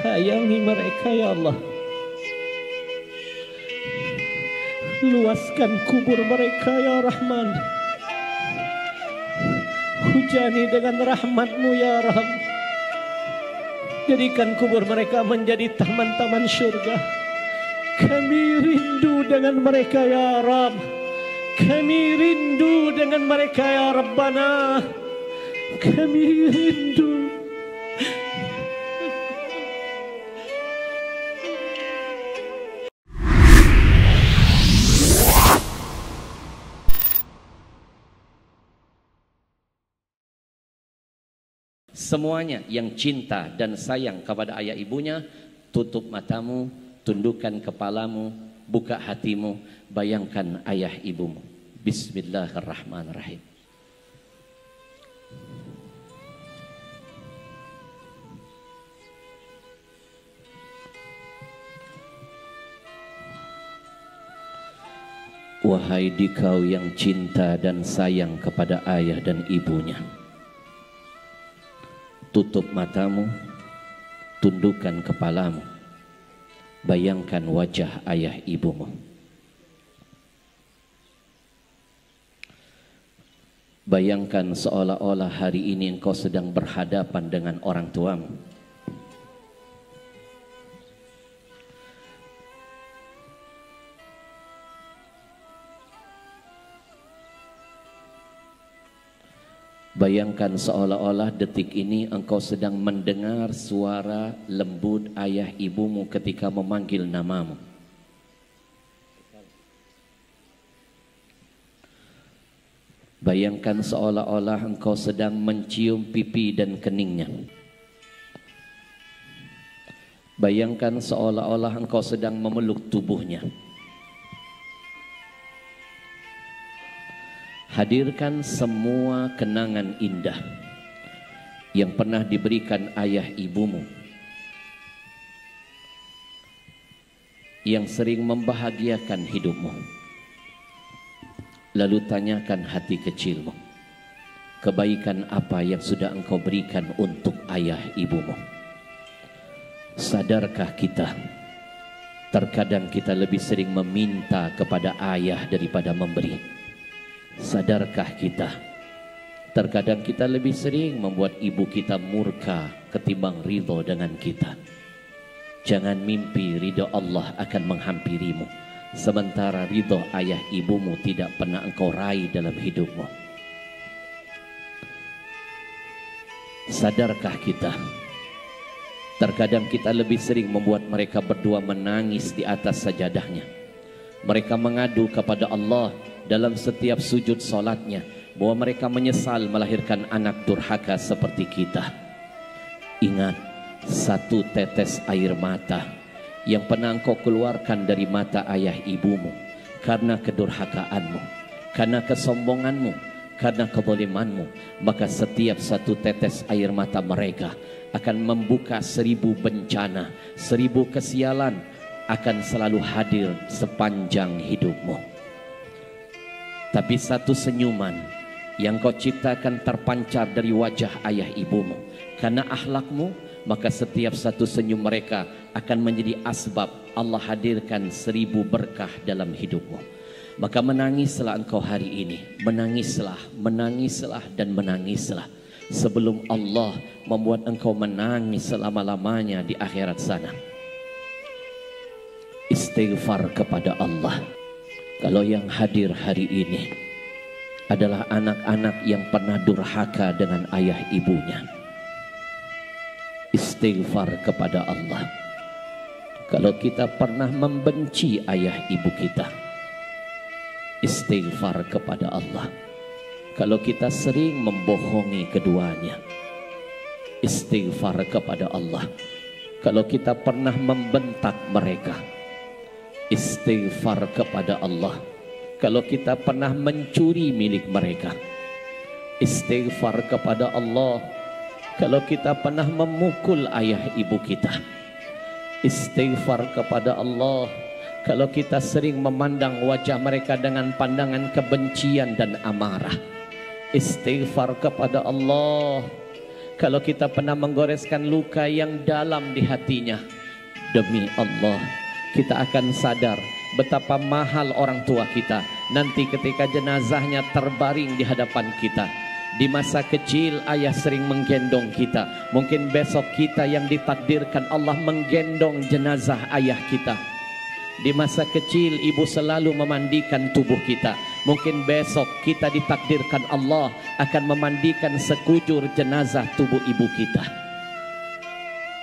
sayangi mereka ya Allah. Luaskan kubur mereka ya Rahman. Hujani dengan rahmat-Mu ya Rabb. Jadikan kubur mereka menjadi taman-taman surga. Kami rindu dengan mereka ya Rabb. Kami rindu dengan mereka ya Rabbana. Kami rindu. Semuanya yang cinta dan sayang kepada ayah ibunya, tutup matamu, tundukkan kepalamu, buka hatimu, bayangkan ayah ibumu. Bismillahirrahmanirrahim. Wahai dikau yang cinta dan sayang kepada ayah dan ibunya, tutup matamu, tundukkan kepalamu, bayangkan wajah ayah ibumu. Bayangkan seolah-olah hari ini engkau sedang berhadapan dengan orang tuamu. Bayangkan seolah-olah detik ini engkau sedang mendengar suara lembut ayah ibumu ketika memanggil namamu. Bayangkan seolah-olah engkau sedang mencium pipi dan keningnya. Bayangkan seolah-olah engkau sedang memeluk tubuhnya. Hadirkan semua kenangan indah yang pernah diberikan ayah ibumu, yang sering membahagiakan hidupmu. Lalu tanyakan hati kecilmu, kebaikan apa yang sudah engkau berikan untuk ayah ibumu. Sadarkah kita, terkadang kita lebih sering meminta kepada ayah daripada memberi? Sadarkah kita, terkadang kita lebih sering membuat ibu kita murka ketimbang ridho dengan kita? Jangan mimpi ridho Allah akan menghampirimu, sementara ridho ayah ibumu tidak pernah engkau raih dalam hidupmu. Sadarkah kita, terkadang kita lebih sering membuat mereka berdua menangis di atas sajadahnya. Mereka mengadu kepada Allah dalam setiap sujud solatnya bahwa mereka menyesal melahirkan anak durhaka seperti kita. Ingat, satu tetes air mata yang pernah engkau keluarkan dari mata ayah ibumu karena kedurhakaanmu, karena kesombonganmu, karena kezalimanmu, maka setiap satu tetes air mata mereka akan membuka 1000 bencana, 1000 kesialan akan selalu hadir sepanjang hidupmu. Tapi satu senyuman yang kau ciptakan terpancar dari wajah ayah ibumu. Karena akhlakmu, maka setiap satu senyum mereka akan menjadi asbab Allah hadirkan 1000 berkah dalam hidupmu. Maka menangislah engkau hari ini. Menangislah, menangislah dan menangislah. Sebelum Allah membuat engkau menangis selama-lamanya di akhirat sana. Istighfar kepada Allah. Kalau yang hadir hari ini adalah anak-anak yang pernah durhaka dengan ayah ibunya, istighfar kepada Allah. Kalau kita pernah membenci ayah ibu kita, istighfar kepada Allah. Kalau kita sering membohongi keduanya, istighfar kepada Allah. Kalau kita pernah membentak mereka, istighfar kepada Allah. Kalau kita pernah mencuri milik mereka, istighfar kepada Allah. Kalau kita pernah memukul ayah ibu kita, istighfar kepada Allah. Kalau kita sering memandang wajah mereka dengan pandangan kebencian dan amarah, istighfar kepada Allah. Kalau kita pernah menggoreskan luka yang dalam di hatinya, demi Allah, kita akan sadar betapa mahal orang tua kita nanti ketika jenazahnya terbaring di hadapan kita. Di masa kecil ayah sering menggendong kita. Mungkin besok kita yang ditakdirkan Allah menggendong jenazah ayah kita. Di masa kecil ibu selalu memandikan tubuh kita. Mungkin besok kita ditakdirkan Allah akan memandikan sekujur jenazah tubuh ibu kita.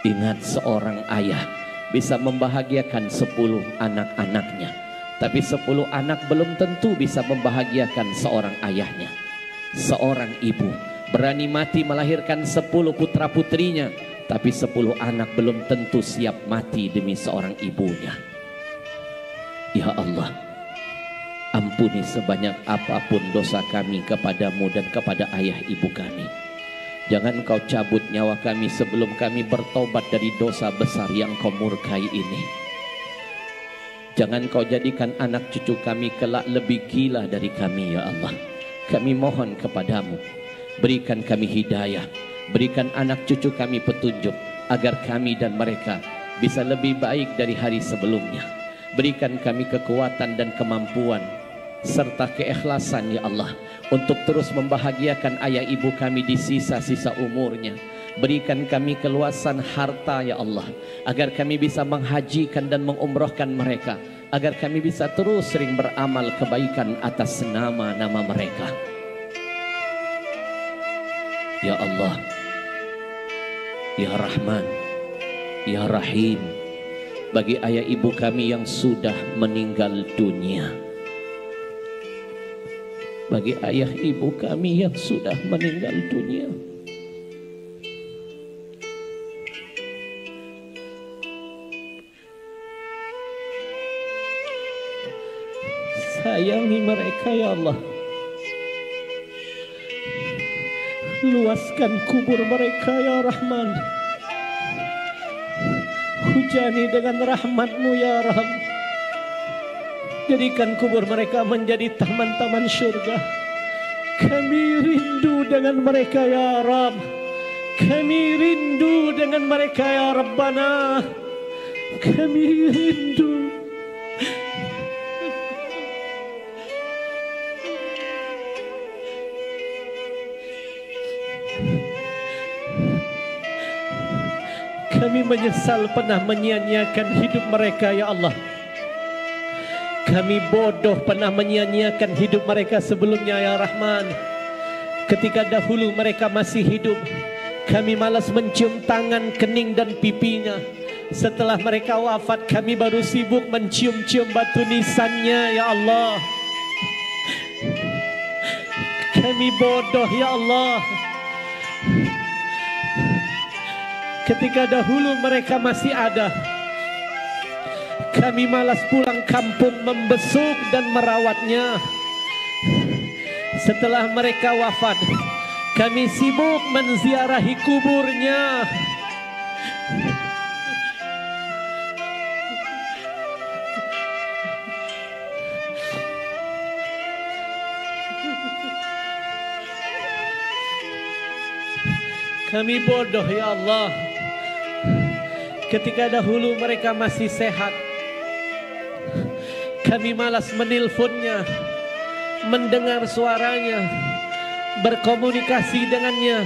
Ingat, seorang ayah bisa membahagiakan 10 anak-anaknya, tapi 10 anak belum tentu bisa membahagiakan seorang ayahnya. Seorang ibu berani mati melahirkan 10 putra putrinya, tapi 10 anak belum tentu siap mati demi seorang ibunya. Ya Allah, ampuni sebanyak apapun dosa kami kepadamu dan kepada ayah ibu kami. Jangan kau cabut nyawa kami sebelum kami bertobat dari dosa besar yang kau murkai ini. Jangan kau jadikan anak cucu kami kelak lebih gila dari kami, ya Allah. Kami mohon kepadamu, berikan kami hidayah, berikan anak cucu kami petunjuk, agar kami dan mereka bisa lebih baik dari hari sebelumnya. Berikan kami kekuatan dan kemampuan serta keikhlasan, ya Allah, untuk terus membahagiakan ayah ibu kami di sisa-sisa umurnya. Berikan kami keluasan harta, ya Allah, agar kami bisa menghajikan dan mengumrohkan mereka, agar kami bisa terus sering beramal kebaikan atas nama-nama mereka. Ya Allah, Ya Rahman, Ya Rahim, bagi ayah ibu kami yang sudah meninggal dunia, bagi ayah ibu kami yang sudah meninggal dunia, sayangi mereka, ya Allah. Luaskan kubur mereka, ya Rahman. Hujani dengan rahmat-Mu, ya Rabb. Jadikan kubur mereka menjadi taman-taman surga. Kami rindu dengan mereka, ya Rabb. Kami rindu dengan mereka, ya Rabbana. Kami rindu. Kami menyesal pernah menyia-nyiakan hidup mereka, ya Allah. Kami bodoh pernah menyia-nyiakan hidup mereka sebelumnya, ya Rahman. Ketika dahulu mereka masih hidup, kami malas mencium tangan, kening dan pipinya. Setelah mereka wafat, kami baru sibuk mencium-cium batu nisannya, ya Allah. Kami bodoh, ya Allah. Ketika dahulu mereka masih ada, kami malas pulang kampung membesuk dan merawatnya. Setelah mereka wafat, kami sibuk menziarahi kuburnya. Kami bodoh, ya Allah. Ketika dahulu mereka masih sehat, kami malas menelponnya, mendengar suaranya, berkomunikasi dengannya,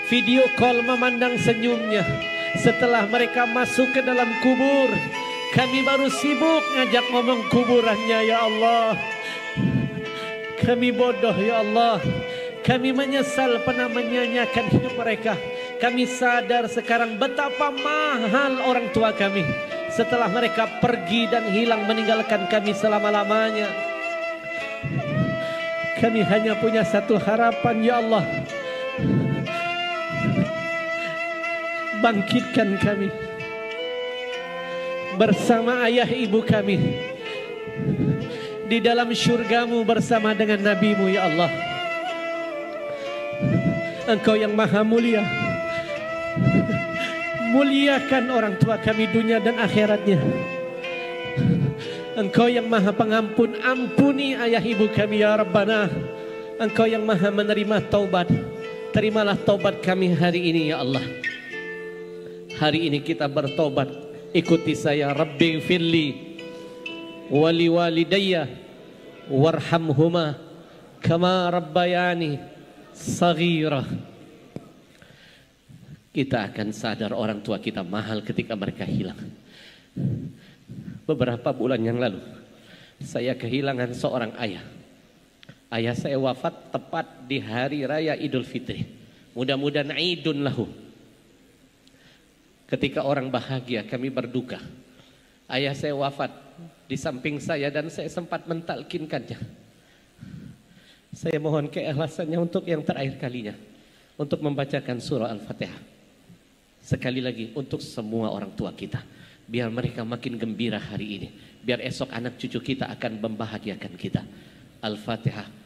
video call memandang senyumnya. Setelah mereka masuk ke dalam kubur, kami baru sibuk ngajak ngomong kuburannya, ya Allah. Kami bodoh, ya Allah. Kami menyesal pernah menyanyiakan hidup mereka. Kami sadar sekarang betapa mahal orang tua kami setelah mereka pergi dan hilang meninggalkan kami selama-lamanya. Kami hanya punya satu harapan, ya Allah. Bangkitkan kami bersama ayah ibu kami di dalam syurga-Mu bersama dengan Nabi-Mu, ya Allah. Engkau yang maha mulia, muliakan orang tua kami dunia dan akhiratnya. Engkau yang maha pengampun, ampuni ayah ibu kami, ya Rabbana. Engkau yang maha menerima taubat, terimalah taubat kami hari ini ya Allah. Hari ini kita bertobat. Ikuti saya. Rabbi firli wali walidayya warhamhuma kama rabbayani saghira. Kita akan sadar orang tua kita mahal ketika mereka hilang. Beberapa bulan yang lalu saya kehilangan seorang ayah. Ayah saya wafat tepat di hari raya Idul Fitri. Mudah-mudahan idun lahu. Ketika orang bahagia kami berduka. Ayah saya wafat di samping saya dan saya sempat mentalkinkannya. Saya mohon keikhlasannya untuk yang terakhir kalinya. Untuk membacakan surah Al-Fatihah. Sekali lagi untuk semua orang tua kita. Biar mereka makin gembira hari ini. Biar esok anak cucu kita akan membahagiakan kita. Al-Fatihah.